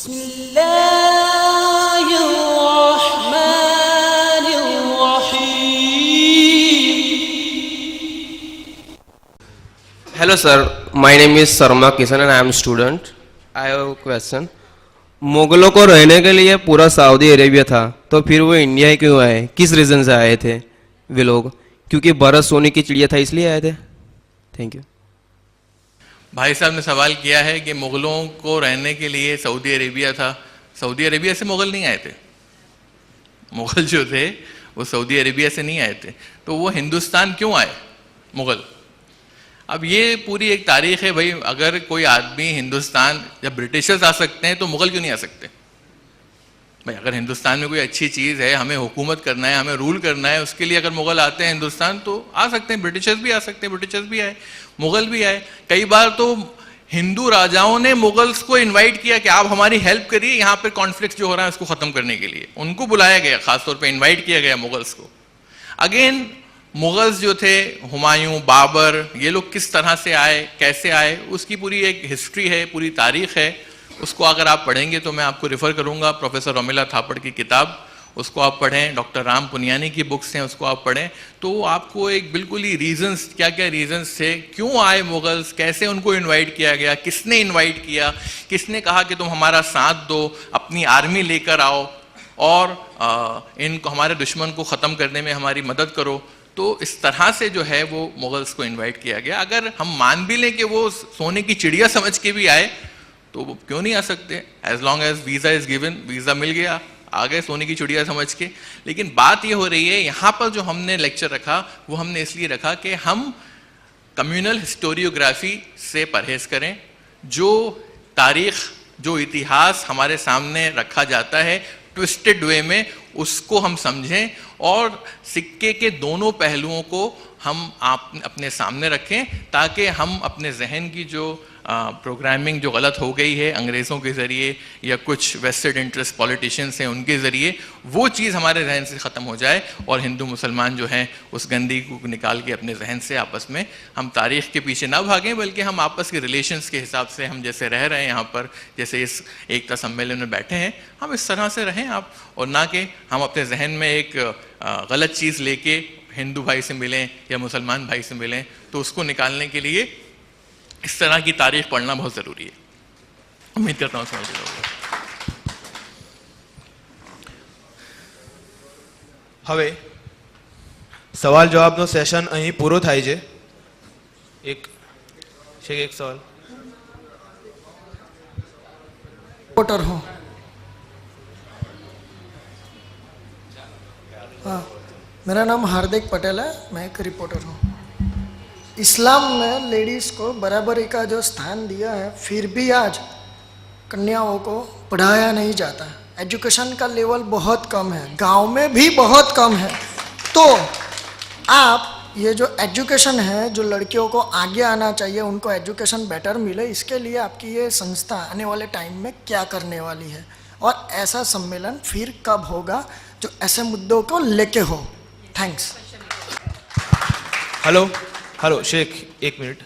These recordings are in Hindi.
Hello sir, my name is Sarma Kisan and I am a student. I have a question. मुगलों को रहने के लिए पूरा सऊदी अरेबिया था, तो फिर वो इंडिया ही क्यों आए? किस रीज़न से आए थे वे लोग? क्योंकि भारत सोने की चिड़िया था इसलिए आए थे? Thank you. भाई साहब ने सवाल किया है कि मुगलों को रहने के लिए सऊदी अरेबिया था। सऊदी अरेबिया से मुगल नहीं आए थे। मुगल जो थे वो सऊदी अरेबिया से नहीं आए थे, तो वो हिंदुस्तान क्यों आए मुगल? अब ये पूरी एक तारीख है भाई। अगर कोई आदमी हिंदुस्तान, जब ब्रिटिशर्स आ सकते हैं तो मुगल क्यों नहीं आ सकते भाई? अगर हिंदुस्तान में कोई अच्छी चीज़ है, हमें हुकूमत करना है, हमें रूल करना है, उसके लिए अगर मुगल आते हैं हिंदुस्तान तो आ सकते हैं। ब्रिटिशर्स भी आ सकते हैं, ब्रिटिशर्स भी आए, मुगल भी आए। कई बार तो हिंदू राजाओं ने मुगल्स को इन्वाइट किया कि आप हमारी हेल्प करिए, यहाँ पर कॉन्फ्लिक्ट जो हो रहा है उसको ख़त्म करने के लिए। उनको बुलाया गया, खासतौर पर इन्वाइट किया गया मुगल्स को। अगेन मुगल्स जो थे, हुमायूं, बाबर, ये लोग किस तरह से आए, कैसे आए, उसकी पूरी एक हिस्ट्री है, पूरी तारीख है। उसको अगर आप पढ़ेंगे तो मैं आपको रेफ़र करूंगा प्रोफेसर रोमिला थापड़ की किताब, उसको आप पढ़ें। डॉक्टर राम पुनियानी की बुक्स हैं, उसको आप पढ़ें, तो आपको एक बिल्कुल ही रीजंस, क्या क्या रीजंस थे, क्यों आए मुगल्स, कैसे उनको इन्वाइट किया गया, किसने इन्वाइट किया, किसने कहा कि तुम हमारा साथ दो, अपनी आर्मी लेकर आओ और इनको, हमारे दुश्मन को ख़त्म करने में हमारी मदद करो। तो इस तरह से जो है वो मुगल्स को इनवाइट किया गया। अगर हम मान भी लें कि वो सोने की चिड़िया समझ के भी आए तो वो क्यों नहीं आ सकते? As long as visa is given, visa मिल गया, आ गए सोने की चिड़िया समझ के। लेकिन बात ये हो रही है, यहाँ पर जो हमने लेक्चर रखा वो हमने इसलिए रखा कि हम कम्युनल हिस्टोरियोग्राफी से परहेज़ करें। जो तारीख़, जो इतिहास हमारे सामने रखा जाता है ट्विस्टेड वे में, उसको हम समझें और सिक्के के दोनों पहलुओं को हम अपने सामने रखें, ताकि हम अपने जहन की जो प्रोग्रामिंग जो गलत हो गई है अंग्रेज़ों के ज़रिए या कुछ वेस्टेड इंटरेस्ट पॉलिटिशियंस हैं उनके ज़रिए, वो चीज़ हमारे जहन से ख़त्म हो जाए और हिंदू मुसलमान जो हैं उस गंदगी को निकाल के अपने जहन से आपस में हम तारीख़ के पीछे ना भागें, बल्कि हम आपस के रिलेशंस के हिसाब से हम जैसे रह रहे हैं यहाँ पर, जैसे इस एकता सम्मेलन में बैठे हैं, हम इस तरह से रहें आप, और ना कि हम अपने जहन में एक गलत चीज़ लेके हिंदू भाई से मिलें या मुसलमान भाई से मिलें। तो उसको निकालने के लिए इस तरह की तारीख पढ़ना बहुत ज़रूरी है। उम्मीद करता हूँ समझ लोगे। હવે સવાલ જવાબનો સેશન અહીં પૂરો થાય છે। એક સવાલ रिपोर्टर हूँ। हाँ, मेरा नाम हार्दिक पटेल है, मैं एक रिपोर्टर हूँ। इस्लाम ने लेडीज़ को बराबरी का जो स्थान दिया है, फिर भी आज कन्याओं को पढ़ाया नहीं जाता। एजुकेशन का लेवल बहुत कम है, गांव में भी बहुत कम है। तो आप ये जो एजुकेशन है, जो लड़कियों को आगे आना चाहिए, उनको एजुकेशन बेटर मिले, इसके लिए आपकी ये संस्था आने वाले टाइम में क्या करने वाली है, और ऐसा सम्मेलन फिर कब होगा जो ऐसे मुद्दों को लेके हो? थैंक्स। हेलो हेलो शेख, एक मिनिट।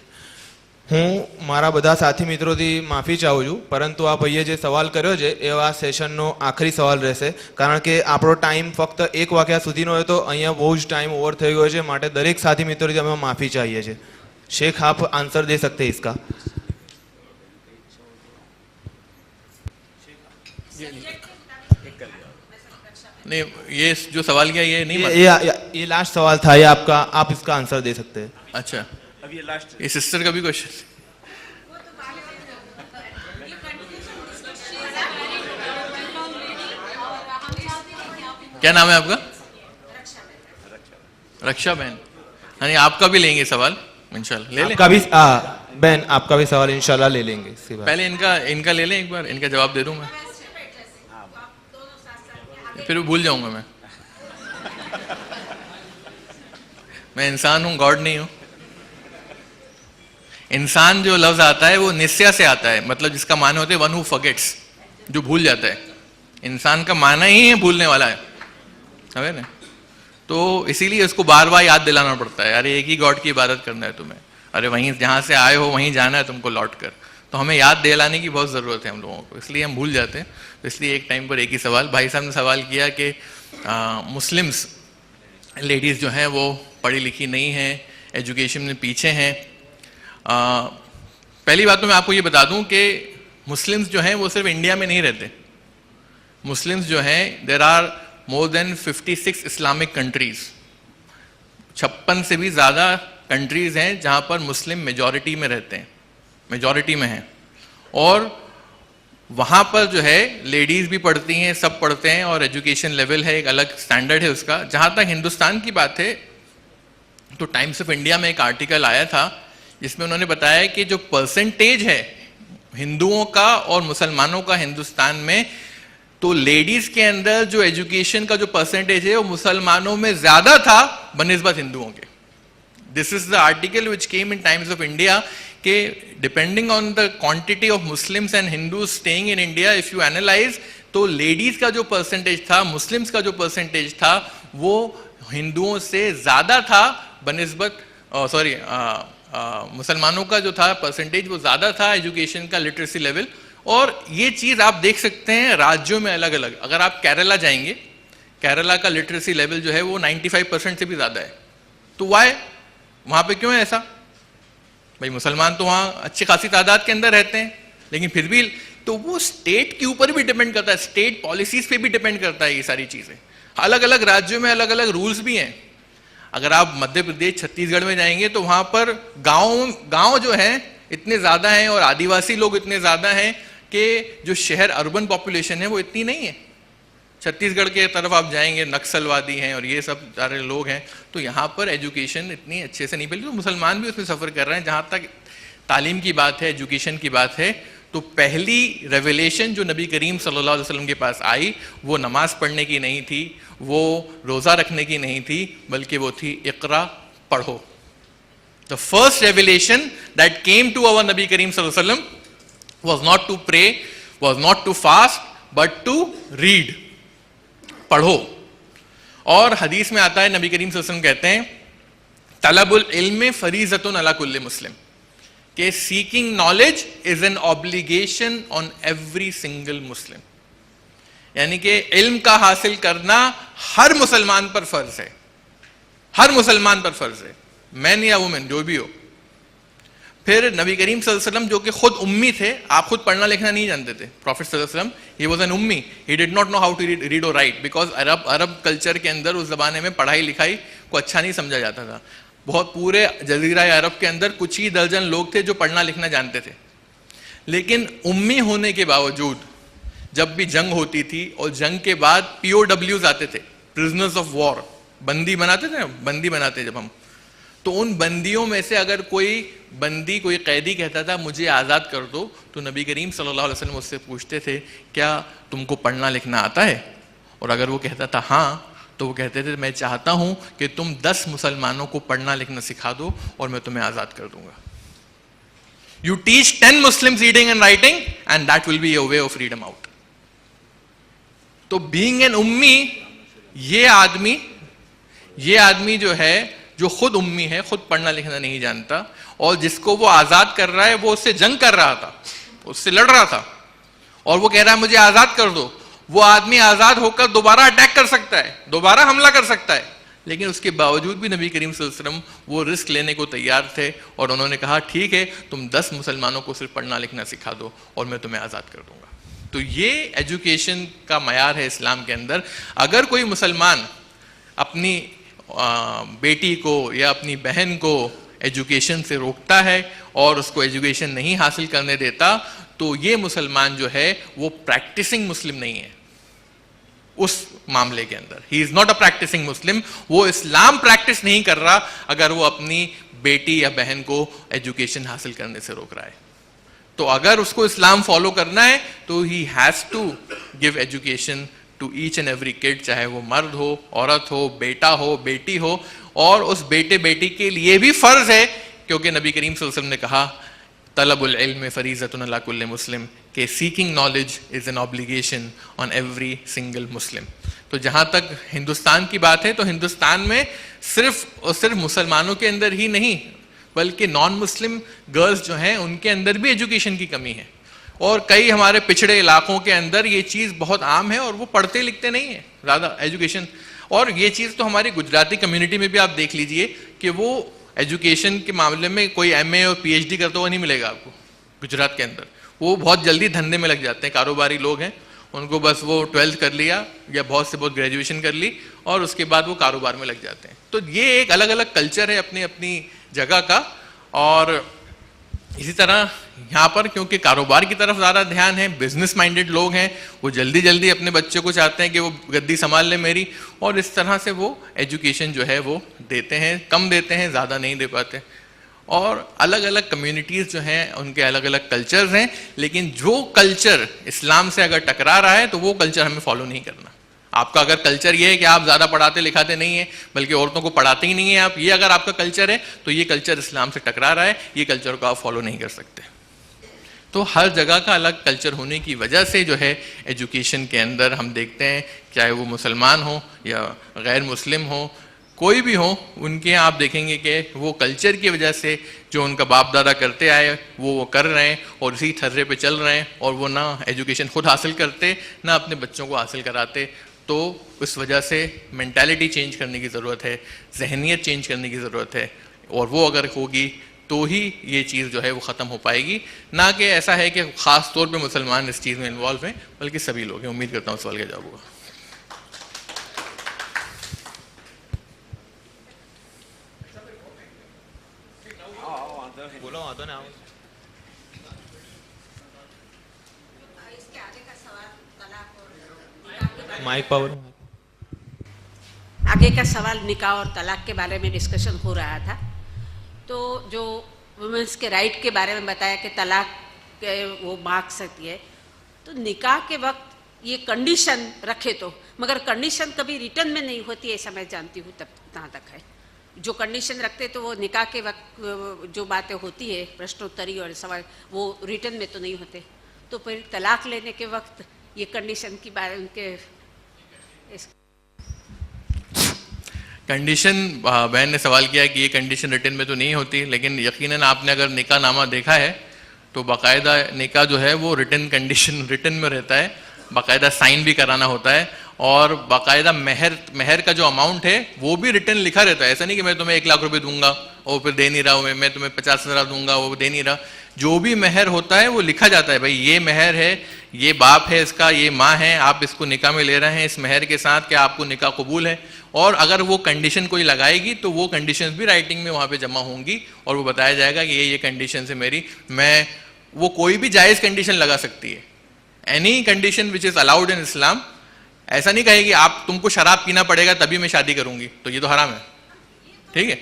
હું મારા બધા સાથી મિત્રોથી માફી ચાહું છું, પરંતુ આ ભાઈએ જે સવાલ કર્યો છે એ આ સેશનનો આખરી સવાલ રહેશે, કારણ કે આપણો ટાઈમ ફક્ત 1 વાગ્યા સુધીનો હોય, તો અહીંયા બહુ જ ટાઈમ ઓવર થઈ ગયો છે, માટે દરેક સાથી મિત્રોથી અમે માફી ચાહીએ છીએ। शेख आप आंसर दे सकते हैं इसका? नहीं, ये जो सवाल किया ये नहीं, ये लास्ट सवाल था, ये आपका, आप इसका आंसर दे सकते हैं। अच्छा, अब ये लास्ट, ये सिस्टर का भी क्वेश्चन। क्या नाम है आपका? रक्षा बहन। हाँ, आपका भी लेंगे सवाल इंशाल्लाह, ले लें। आपका भी बहन, आपका भी सवाल इंशाल्लाह ले लेंगे। पहले इनका ले लें, एक बार इनका जवाब दे दूं मैं, फिर भूल जाऊंगा मैं इंसान हूं, गॉड नहीं हूं। इंसान जो लफ्ज आता है वो निस्या से आता है, मतलब जिसका माना होता है वन हु फॉरगेट्स, जो भूल जाता है। इंसान का माना ही है भूलने वाला है, समझे ना? तो इसीलिए उसको बार बार याद दिलाना पड़ता है, अरे एक ही गॉड की इबादत करना है तुम्हें, अरे वहीं जहां से आए हो वहीं जाना है तुमको लौट कर। तो हमें याद दिलाने की बहुत ज़रूरत है हम लोगों को, इसलिए हम भूल जाते हैं। तो इसलिए एक टाइम पर एक ही सवाल, भाई साहब ने सवाल किया कि मुस्लिम्स लेडीज़ जो हैं वो पढ़ी लिखी नहीं हैं, एजुकेशन में पीछे हैं। पहली बात तो मैं आपको ये बता दूं कि मुस्लिम्स जो हैं वो सिर्फ इंडिया में नहीं रहते। मुस्लिम्स जो हैं, there are more than 56 Islamic countries, 56 से भी ज़्यादा कंट्रीज हैं जहाँ पर मुस्लिम मेजॉरिटी में रहते हैं, मेजॉरिटी में हैं। और वहाँ पर जो है लेडीज़ भी पढ़ती हैं, सब पढ़ते हैं, और एजुकेशन लेवल है, एक अलग स्टैंडर्ड है उसका। जहाँ तक हिंदुस्तान की बात है तो टाइम्स ऑफ इंडिया में एक आर्टिकल आया था जिसमें उन्होंने बताया कि जो परसेंटेज है हिंदुओं का और मुसलमानों का हिंदुस्तान में, तो लेडीज़ के अंदर जो एजुकेशन का जो परसेंटेज है वो मुसलमानों में ज़्यादा था बनिस्बत हिंदुओं के। This is the article which came in Times of India कि depending on the quantity of Muslims and Hindus staying in India, if you analyse, तो लेडीज का जो परसेंटेज था, मुस्लिम्स का जो परसेंटेज था, वो हिंदुओं से ज्यादा था बनिस्बत, मुसलमानों का जो था परसेंटेज वो ज्यादा था एजुकेशन का, लिटरेसी लेवल। और ये चीज आप देख सकते हैं राज्यों में अलग अलग। अगर आप केरला जाएंगे, केरला का लिटरेसी लेवल जो है वो 95% से भी ज्यादा है। तो वाई, वहां पे क्यों है ऐसा? भाई मुसलमान तो वहाँ अच्छी खासी तादाद के अंदर रहते हैं, लेकिन फिर भी तो वो स्टेट के ऊपर भी डिपेंड करता है, स्टेट पॉलिसीज पे भी डिपेंड करता है ये सारी चीज़ें। अलग अलग राज्यों में अलग अलग रूल्स भी हैं। अगर आप मध्य प्रदेश, छत्तीसगढ़ में जाएंगे तो वहाँ पर गांव जो हैं इतने ज़्यादा हैं और आदिवासी लोग इतने ज़्यादा हैं कि जो शहर अर्बन पॉपुलेशन है वो इतनी नहीं है। छत्तीसगढ़ के तरफ आप जाएंगे, नक्सलवादी हैं और ये सब सारे लोग हैं, तो यहाँ पर एजुकेशन इतनी अच्छे से नहीं फैली। तो मुसलमान भी उसमें सफ़र कर रहे हैं। जहाँ तक तालीम की बात है, एजुकेशन की बात है, तो पहली रेवलेशन जो नबी करीम सल्लल्लाहु अलैहि वसल्लम के पास आई वो नमाज पढ़ने की नहीं थी, वो रोज़ा रखने की नहीं थी, बल्कि वो थी इक़रा, पढ़ो। The first revelation that came to our नबी करीम सल्लल्लाहु अलैहि वसल्लम was not to pray, was not to fast, but to read, पढ़ो। और हदीस में आता है, नबी करीम सल्लल्लाहु अलैहि वसल्लम कहते हैं तलबुल इल्म फरीज़तुन अला कुल्लि मुस्लिम, कि seeking knowledge is an obligation on every single Muslim, यानी कि इल्म का हासिल करना हर मुसलमान पर फर्ज है, हर मुसलमान पर फर्ज है, मैन या वुमेन जो भी हो। फिर नबी करीम सल्लल्लाहु अलैहि वसल्लम जो कि खुद उम्मी थे, आप खुद पढ़ना लिखना नहीं जानते थे, प्रॉफिट सल्लल्लाहु अलैहि वसल्लम, ही वाज एन उम्मी, he did not know how to read और राइट, बिकॉज अरब कल्चर के अंदर उस ज़माने में पढ़ाई लिखाई को अच्छा नहीं समझा जाता था। बहुत पूरे जजीरा अरब के अंदर कुछ ही दर्जन लोग थे जो पढ़ना लिखना जानते थे। लेकिन उम्मी होने के बावजूद जब भी जंग होती थी और जंग के बाद POWs आते थे, प्रिजनर्स ऑफ वॉर, बंदी बनाते थे ना, बंदी बनाते जब हम, तो उन बंदियों में से अगर कोई बंदी, कोई कैदी कहता था मुझे आज़ाद कर दो, तो नबी करीम सल्लल्लाहु अलैहि वसल्लम उससे पूछते थे क्या तुमको पढ़ना लिखना आता है? और अगर वो कहता था हाँ, तो वो कहते थे मैं चाहता हूँ कि तुम 10 मुसलमानों को पढ़ना लिखना सिखा दो और मैं तुम्हें आज़ाद कर दूंगा। You teach 10 Muslims reading and writing and that will be your way of freedom out. तो बीइंग एन उम्मी, ये आदमी जो है, जो खुद उम्मी है, खुद पढ़ना लिखना नहीं जानता, और जिसको वो आज़ाद कर रहा है वो उससे जंग कर रहा था, उससे लड़ रहा था, और वो कह रहा है मुझे आज़ाद कर दो। वो आदमी आज़ाद होकर दोबारा अटैक कर सकता है, दोबारा हमला कर सकता है, लेकिन उसके बावजूद भी नबी करीम सल्लल्लाहु अलैहि वसल्लम वो रिस्क लेने को तैयार थे, और उन्होंने कहा ठीक है तुम 10 मुसलमानों को सिर्फ पढ़ना लिखना सिखा दो और मैं तुम्हें आज़ाद कर दूंगा। तो ये एजुकेशन का मयार है इस्लाम के अंदर। अगर कोई मुसलमान अपनी बेटी को या अपनी बहन को एजुकेशन से रोकता है और उसको एजुकेशन नहीं हासिल करने देता, तो ये मुसलमान जो है वो प्रैक्टिसिंग मुस्लिम नहीं है उस मामले के अंदर। He is not a practising Muslim, वो इस्लाम प्रैक्टिस नहीं कर रहा अगर वो अपनी बेटी या बहन को एजुकेशन हासिल करने से रोक रहा है। तो अगर उसको इस्लाम फॉलो करना है तो ही has to give education to each and every kid, चाहे वो मर्द हो, औरत हो, बेटा हो, बेटी हो, और उस बेटे बेटी के लिए भी फर्ज है, क्योंकि नबी करीम सल्लल्लाहु अलैहि वसल्लम ने कहा तलबुल इल्म फरीज़तुन अला कुल्लि मुस्लिम, के seeking knowledge is an obligation on every single Muslim. तो जहाँ तक हिंदुस्तान की बात है, तो हिंदुस्तान में सिर्फ और सिर्फ मुसलमानों के अंदर ही नहीं बल्कि नॉन मुस्लिम गर्ल्स जो हैं उनके अंदर भी एजुकेशन की कमी है। और कई हमारे पिछड़े इलाकों के अंदर ये चीज़ बहुत आम है और वो पढ़ते लिखते नहीं है ज़्यादा एजुकेशन। और ये चीज़ तो हमारी गुजराती कम्युनिटी में भी आप देख लीजिए कि वो एजुकेशन के मामले में कोई MA और PhD करता हुआ नहीं मिलेगा आपको गुजरात के अंदर। वो बहुत जल्दी धंधे में लग जाते हैं, कारोबारी लोग हैं, उनको बस वो 12th कर लिया या बहुत से बहुत ग्रेजुएशन कर ली और उसके बाद वो कारोबार में लग जाते हैं। तो ये एक अलग अलग कल्चर है अपनी अपनी जगह का। और इसी तरह यहाँ पर क्योंकि कारोबार की तरफ ज़्यादा ध्यान है, बिजनेस माइंडेड लोग हैं, वो जल्दी जल्दी अपने बच्चे को चाहते हैं कि वो गद्दी संभाल ले मेरी, और इस तरह से वो एजुकेशन जो है वो देते हैं, कम देते हैं, ज़्यादा नहीं दे पाते। और अलग अलग कम्युनिटीज़ जो हैं उनके अलग अलग कल्चर्स हैं, लेकिन जो कल्चर इस्लाम से अगर टकरा रहा है तो वो कल्चर हमें फॉलो नहीं करना। आपका अगर कल्चर ये है कि आप ज़्यादा पढ़ाते लिखाते नहीं हैं, बल्कि औरतों को पढ़ाते ही नहीं हैं आप, ये अगर आपका कल्चर है तो ये कल्चर इस्लाम से टकरा रहा है, ये कल्चर को आप फॉलो नहीं कर सकते। तो हर जगह का अलग कल्चर होने की वजह से जो है एजुकेशन के अंदर हम देखते हैं, चाहे वो मुसलमान हो या गैर मुस्लिम हो, कोई भी हो, उनके यहाँ आप देखेंगे कि वो कल्चर की वजह से जो उनका बाप दादा करते आए वो कर रहे हैं और इसी थर्रे पे चल रहे हैं, और वो ना एजुकेशन खुद हासिल करते ना अपने बच्चों को हासिल कराते। तो उस वजह से मेंटालिटी चेंज करने की ज़रूरत है, जहनियत चेंज करने की ज़रूरत है, और वो अगर होगी तो ही ये चीज़ जो है वो ख़त्म हो पाएगी। ना कि ऐसा है कि ख़ास तौर पे मुसलमान इस चीज़ में इन्वॉल्व हैं, बल्कि सभी लोग हैं। उम्मीद करता हूँ सवाल का जवाब होगा। बोलो वांधो ने आओ। Mic power. आगे का सवाल निकाह और तलाक के बारे में डिस्कशन हो रहा था। तो जो वुमेन्स के राइट के बारे में बताया कि तलाक के वो मांग सकती है, तो निकाह के वक्त ये कंडीशन रखे तो, मगर कंडीशन कभी रिटर्न में नहीं होती ऐसा मैं जानती हूँ, तब कहाँ तक है। जो कंडीशन रखते तो वो निकाह के वक्त जो बातें होती है, प्रश्नोत्तरी और सवाल, वो रिटर्न में तो नहीं होते। तो फिर तलाक लेने के वक्त ये कंडीशन की बारे उनके कंडीशन, बहन ने सवाल किया कि ये कंडीशन रिटर्न में तो नहीं होती, लेकिन यकीनन आपने अगर निकाह नामा देखा है तो बाकायदा निकाह जो है वो रिटर्न कंडीशन रिटर्न में रहता है, बाकायदा साइन भी कराना होता है, और बाकायदा महर का जो अमाउंट है वो भी रिटर्न लिखा रहता है। ऐसा नहीं कि मैं तुम्हें 1 लाख रुपए दूंगा और फिर दे नहीं रहा हूँ, मैं तुम्हें 50,000 दूंगा वो दे नहीं रहा। जो भी महर होता है वो लिखा जाता है, भाई ये महर है, ये बाप है इसका, ये माँ है, आप इसको निकाह में ले रहे हैं इस महर के साथ, क्या आपको निकाह कबूल है। और अगर वो कंडीशन कोई लगाएगी तो वो कंडीशंस भी राइटिंग में वहाँ पे जमा होंगी और वो बताया जाएगा कि ये कंडीशन है मेरी। वो कोई भी जायज़ कंडीशन लगा सकती है, any condition which is allowed in Islam. ऐसा नहीं कहेगी आप तुमको शराब पीना पड़ेगा तभी मैं शादी करूंगी, तो ये तो हराम है, ठीक है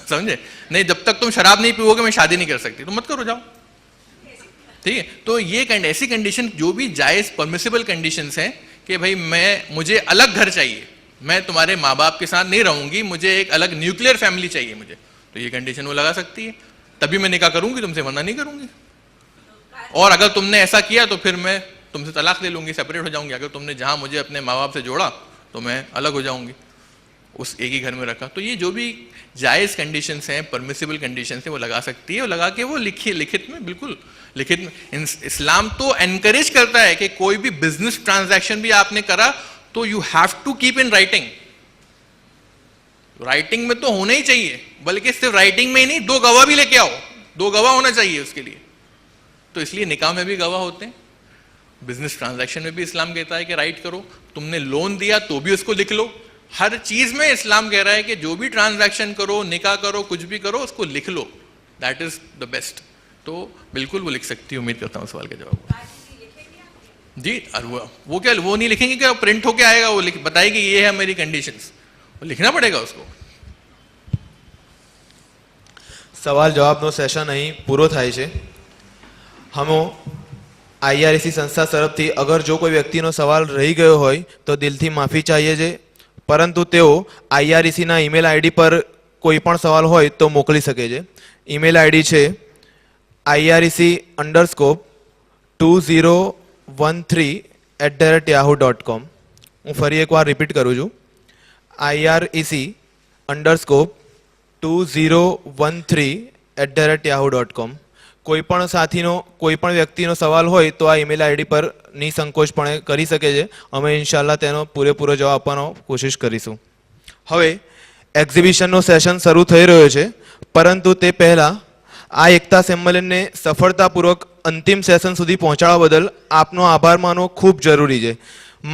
समझे? नहीं, जब तक तुम शराब नहीं पीओगे मैं शादी नहीं कर सकती, तो मत करो, जाओ, ठीक है। तो ये ऐसी कंडीशन जो भी जायज़ परमिसिबल कंडीशंस हैं कि भाई मुझे अलग घर चाहिए, मैं तुम्हारे माँ बाप के साथ नहीं रहूंगी, मुझे एक अलग न्यूक्लियर फैमिली चाहिए मुझे, तो ये कंडीशन वो लगा सकती है, तभी मैं निकाह करूंगी, तुमसे वरना नहीं करूंगी। और अगर तुमने ऐसा किया तो फिर मैं तुमसे तलाक ले लूंगी, सेपरेट हो जाऊंगी। अगर तुमने जहां मुझे अपने माँ बाप से जोड़ा तो मैं अलग हो जाऊंगी, उस एक ही घर में रखा। तो ये जो भी जायज़ कंडीशंस हैं, परमिसिबल कंडीशंस हैं, वो लगा सकती है, और लगा के वो लिखित में, बिल्कुल लिखित में। इस्लाम तो एनकरेज करता है कि कोई भी बिजनेस ट्रांजैक्शन भी आपने करा तो you have to keep in writing. Writing में तो होना ही चाहिए, बल्कि सिर्फ राइटिंग में ही नहीं, 2 गवाह भी लेके आओ, 2 गवाह होना चाहिए उसके लिए। तो इसलिए निकाह में भी गवाह होते हैं, बिजनेस ट्रांजैक्शन में भी इस्लाम कहता है कि राइट करो, तुमने लोन दिया तो भी उसको लिख लो। हर चीज में इस्लाम कह रहा है कि जो भी ट्रांजैक्शन करो, निकाह करो, कुछ भी करो, उसको लिख लो, दैट इज द बेस्ट। तो बिल्कुल वो लिख सकती है। उम्मीद करता हूँ सवाल का जवाब जी। और वो क्या, वो नहीं लिखेंगे क्या, प्रिंट होके आएगा, वो बताएगी ये है मेरी कंडीशंस, वो लिखना पड़ेगा उसको। सवाल जवाबનો સેશન અહીં પૂરો થાય છે। હમો IREC સંસ્થા તરફથી અગર જો કોઈ વ્યક્તિનો સવાલ રહી ગયો હોય તો દિલથી માફી ચાહીએ છે, પરંતુ તેઓ IREC ના ઈમેલ આઈડી પર કોઈ પણ સવાલ હોય તો મોકલી શકે છે। ઈમેલ આઈડી છે IREC_2013@yahoo.com। હું ફરી એકવાર રિપીટ કરું છું, IREC_2013 2013@yahoo.com. કોઈપણ સાથીનો કોઈપણ વ્યક્તિનો સવાલ હોય તો આ ઈમેલ આઈડી પર નિસંકોચપણે કરી શકે છે. અમે ઇન્શાલ્લાહ તેનો પૂરેપૂરો જવાબ આપવાનો કોશિશ કરીશું. હવે એક્ઝિબિશનનો સેશન શરૂ થઈ રહ્યો છે, પરંતુ તે પહેલાં આ એકતા સંમેલનને સફળતાપૂર્વક અંતિમ સેશન સુધી પહોંચાડવા બદલ આપનો આભાર માનવો ખૂબ જરૂરી છે.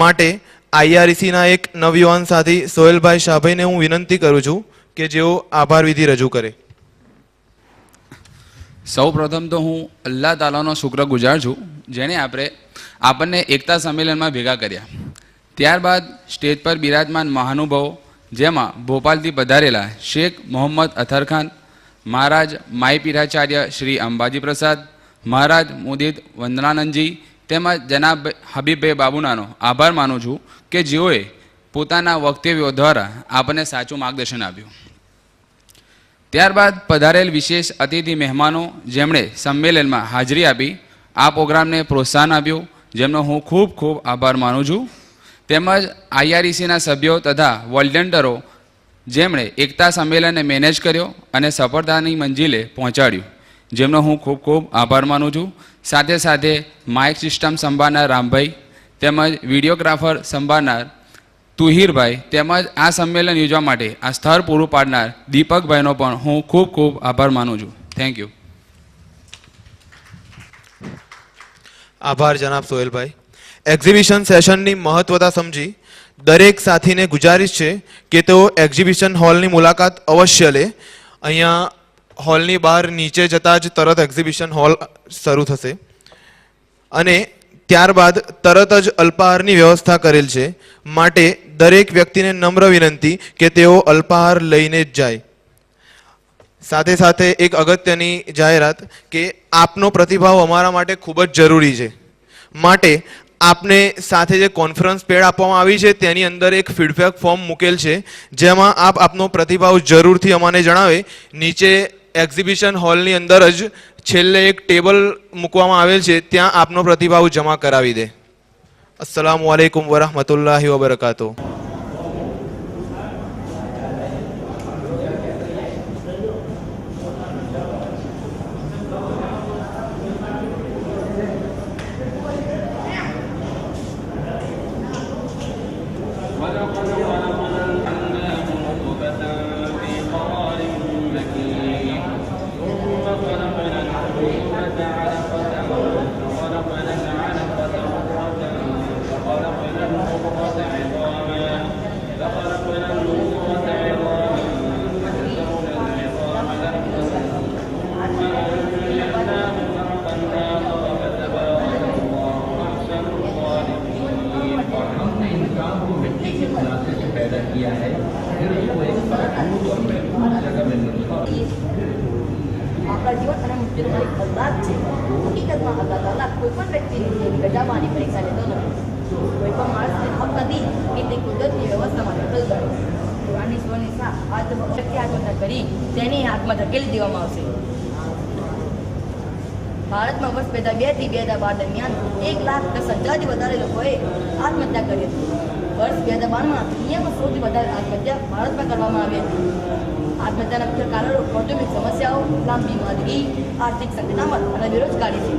માટે આઈઆરઈસીના એક નવયુવાન સાથી સોહેલભાઈ શાહભાઈને હું વિનંતી કરું છું કે જેઓ આભાર વિધિ રજૂ કરે. સૌ પ્રથમ તો હું અલ્લાહ તાલાનો શુક્રગુજાર છું જેણે આપણને એકતા સંમેલનમાં ભેગા કર્યા. ત્યારબાદ સ્ટેજ પર બિરાજમાન મહાનુભાવો, જેમાં ભોપાલથી પધારેલા શેખ મોહમ્મદ અથર ખાન, મહારાજ માઈ પીરાચાર્ય શ્રી અંબાજી પ્રસાદ, મહારાજ મુદિત વંદનાનંદજી તેમજ જનાબ હબીબભાઈ બાબુનાનો આભાર માનું છું કે જેઓએ પોતાના વક્તવ્યો દ્વારા આપણને સાચું માર્ગદર્શન આપ્યું. ત્યારબાદ પધારેલ વિશેષ અતિથિ મહેમાનો જેમણે સંમેલનમાં હાજરી આપી આ પ્રોગ્રામને પ્રોત્સાહન આપ્યું, જેમનો હું ખૂબ ખૂબ આભાર માનું છું. તેમજ આઈઆરઈસીના સભ્યો તથા વોલેન્ટિયરો જેમણે એકતા સંમેલનને મેનેજ કર્યો અને સફળતાની મંજિલે પહોંચાડ્યું, જેમનો હું ખૂબ ખૂબ આભાર માનું છું. સાથે સાથે માઇક સિસ્ટમ સંભાળનાર રામભાઈ તેમજ વિડીયોગ્રાફર સંભાળનાર તુહિરભાઈ તેમજ આ સંમેલન યોજવા માટે આ સ્થળ પૂરું પાડનાર દીપકભાઈનો પણ હું ખૂબ ખૂબ આભાર માનું છું. Thank you. આભાર જનાબ સોહેલભાઈ. એક્ઝિબિશન સેશનની મહત્વતા સમજી દરેક સાથીને ગુજારિશ છે કે તેઓ એક્ઝિબિશન હોલની મુલાકાત અવશ્ય લે. અહીંયા હોલની બહાર નીચે જતાં જ તરત એક્ઝિબિશન હોલ શરૂ થશે અને ત્યારબાદ તરત જ અલ્પાહારની વ્યવસ્થા કરેલ છે. માટે દરેક વ્યક્તિને નમ્ર વિનંતી કે તેઓ અલ્પાહાર લઈને જ જાય. સાથે સાથે એક અગત્યની જાહેરાત કે આપનો પ્રતિભાવ અમારા માટે ખૂબ જ જરૂરી છે. માટે આપને સાથે જે કોન્ફરન્સ પેડ આપવામાં આવી છે તેની અંદર એક ફીડબેક ફોર્મ મૂકેલ છે, જેમાં આપ આપનો પ્રતિભાવ જરૂરથી અમને જણાવે. નીચે એક્ઝિબિશન હોલની અંદર જ છેલ્લે એક ટેબલ મૂકવામાં આવેલ છે, ત્યાં આપનો પ્રતિભાવ જમા કરાવી દે. અસ્સલામુ અલૈકુમ વરહમતુલ્લાહિ વબરકાતુહુ. આપણા જીવન અને મૃત્યુનો એક અંદાજ છે. હકીકતમાં અલ્લાહ તાલા કોઈ પણ વ્યક્તિની ગજાવાની પરીક્ષા લેતો નથી. કોઈ પણ માણસને હક નથી કે તે કુદરતની વ્યવસ્થામાં દખલ કરે. કુરાની સોની શક્તિ હાથમાં કરી તેની હાથમાં ધકેલી દેવામાં આવશે. ભારતમાં વર્ષ 2002 થી 2012 દરમિયાન 1,10,000થી વધારે લોકોએ આત્મહત્યા કરી હતી. વર્ષ 2012માં દુનિયામાં સૌથી વધારે આત્મહત્યા ભારતમાં કરવામાં આવી હતી. આત્મહત્યાના મુખ્ય કારણો કૌટુંબિક સમસ્યાઓ, લાંબી માંદગી, આર્થિક સંકટામણ અને બેરોજગારી છે.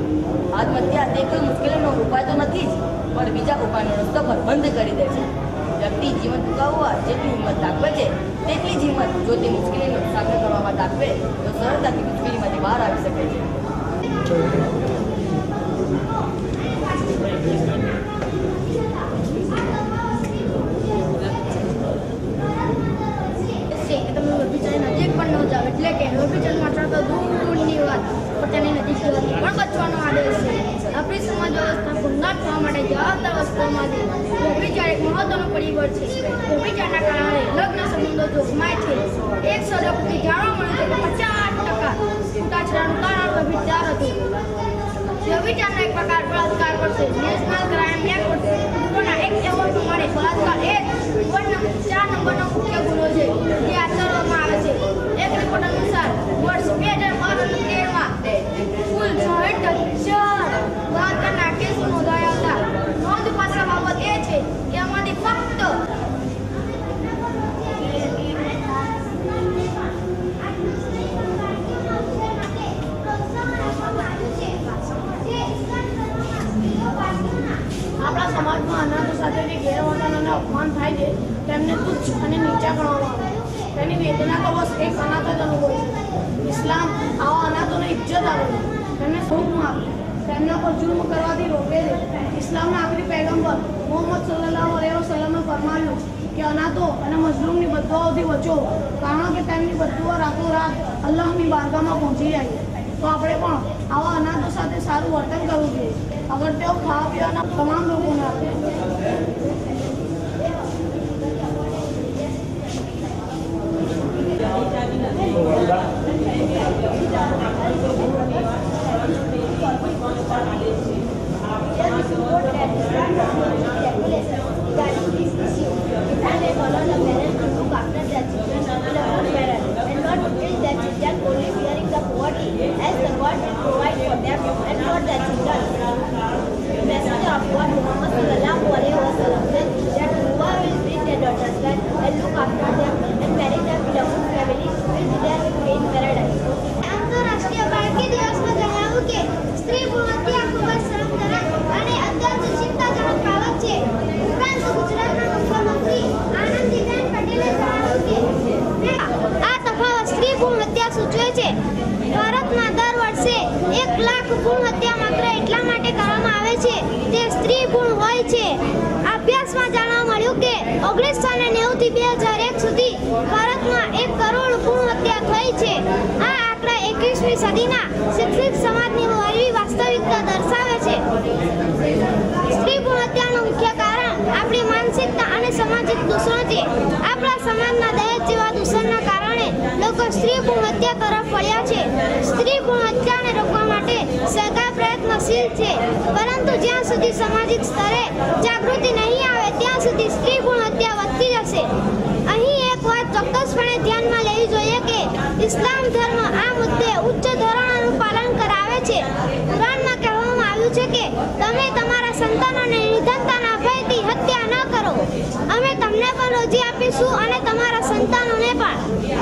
આત્મહત્યા તે કોઈ મુશ્કેલીનો ઉપાય તો નથી જ, પણ બીજા ઉપાયનો રસ્તો પર બંધ કરી દે છે. વ્યક્તિ જીવન ટૂંકાવવા જેટલી હિંમત દાખવે છે તેટલી જ હિંમત જો તે મુશ્કેલીનો સામનો કરવામાં દાખવે તો સરળતાથી મુશ્કેલીમાંથી બહાર આવી શકે છે. નજીક પણ ન જાવ, એટલે કે વ્યભિચાર માત્ર તો દૂરની વાત પણ તેની નજીક જવાથી પણ બચવાનો આદેશ છે. આપણી સમાજ વ્યવસ્થા ભંગાર થવા માટે જવાબદાર વસ્તુઓમાંથી વ્યભિચાર એક મહત્વનો પરિબળ છે. વ્યભિચારના કારણે લગ્ન સંબંધો જોખમાય છે. એક સર્વેથી જાણવા મળે છે કે 50% છૂટાછેડાનું કારણ વ્યભિચાર હતું. વ્યભિચારનો એક પ્રકાર બળાત્કાર પર છે. નેશનલ ક્રાઇમ એક્ટ એક એવોર્ડ પ્રમાણે બળાત્કાર એ વર્લ્ડના 4 નંબરનો મુખ્ય ગુનો છે જે આચરવામાં આવે છે. એક રિપોર્ટ અનુસાર વર્ષ 2012-13માં કુલ 64 બળાત્કારના કેસો નોંધાયા હતા. નોંધપાત્ર બાબત એ છે કે આમાંથી ફક્ત સમાજમાં અનાથો સાથે જે ગેરવર્તન અને અપમાન થાય છે તેમને તુચ્છ અને નીચા ગણવામાં આવે છે. તેની વેદના તો બસ એક અનાથ જ અનુભવે છે. ઇસ્લામ આવા અનાથોને ઇજ્જત આપે છે, તેમને હુકમ આપે છે, તેમના પર જુલ્મ કરવાથી રોકે છે. ઇસ્લામના આખરી પૈગંબર મોહમ્મદ સલ્લલ્લાહુ અલૈહિ વસલ્લમે ફરમાવ્યું કે અનાથો અને મઝલૂમની બદદુઆઓથી બચો, કારણ કે તેમની બદદુઆ રાતોરાત અલ્લાહની બારગાહમાં પહોંચી જાય છે. તો આપણે પણ આવા અનાથો સાથે સારું વર્તન કરવું જોઈએ, અગર તેઓ ખાવા પીવાના તમામ લોકોને આપે. As the God will provide for them and for their children. The Messenger of God Muhammad sallallahu alaihi wasallam said that whoever will treat their daughters well and look after them and marry them in a good family will be there in paradise. આંતરરાષ્ટ્રીય બાળકી દિવસમાં જણાવ્યું કે સ્ત્રી ભ્રૂણ હત્યા ખૂબ જ શરમજનક અને અત્યંત ચિંતાજનક બાબત છે. ઉપરાંત ગુજરાતના મુખ્યમંત્રી આનંદીબેન પટેલે જણાવ્યું કે આ તફાવત સ્ત્રી ભ્રૂણ હત્યા સૂચવે છે. ભારતમાં દર વર્ષે 1 લાખ ભ્રૂણ હત્યા માત્ર એટલા માટે કરવામાં આવે છે તે સ્ત્રી ભ્રૂણ હોય છે. અભ્યાસમાં જાણવા મળ્યું કે 1990 થી 2001 સુધી ભારતમાં 1 કરોડ ભ્રૂણ હત્યા થઈ છે. આ આંકડા 21મી સદીના શિક્ષિત સમાજની વળવી વાસ્તવિકતા દર્શાવે છે. સ્ત્રી ભ્રૂણ હત્યાનું મુખ્ય કારણ આપણી માનસિકતા અને સામાજિક દૂષણ છે. આપણા સમાજના દહેજ જેવા દૂષણના કારણે લોકો સ્ત્રી ભ્રૂણ હત્યા તરફ વળ્યા છે. સ્ત્રી ભ્રૂણ હત્યાને રોકવા માટે સરકાર પ્રયત્નશીલ છે, પરંતુ જ્યાં સુધી સામાજિક સ્તરે જાગૃતિ નહીં આવે ત્યાં સુધી સ્ત્રી ભ્રૂણ હત્યા વધતી જશે. અહીં એક વાત ચોક્કસપણે ધ્યાનમાં લેવી જોઈએ કે ઇસ્લામ ધર્મ આ મુદ્દે ઉચ્ચ ધોરણોનું પાલન કરાવે છે. કુરાનમાં કહેવામાં આવ્યું છે કે તમે તમારા સંતાનોને નિધનતાના ભયથી હત્યા ન કરો. અમે તમને પણ રોજી આપીશું અને તમારા સંતાનોને પણ.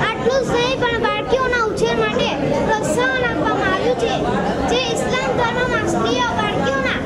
આટલું જ નહીં પણ બાળકીઓના ઉછેર માટે પ્રોત્સાહન આપવામાં આવ્યું છે. જે ઇસ્લામ ધર્મમાં સ્ત્રીઓ બાળકીઓના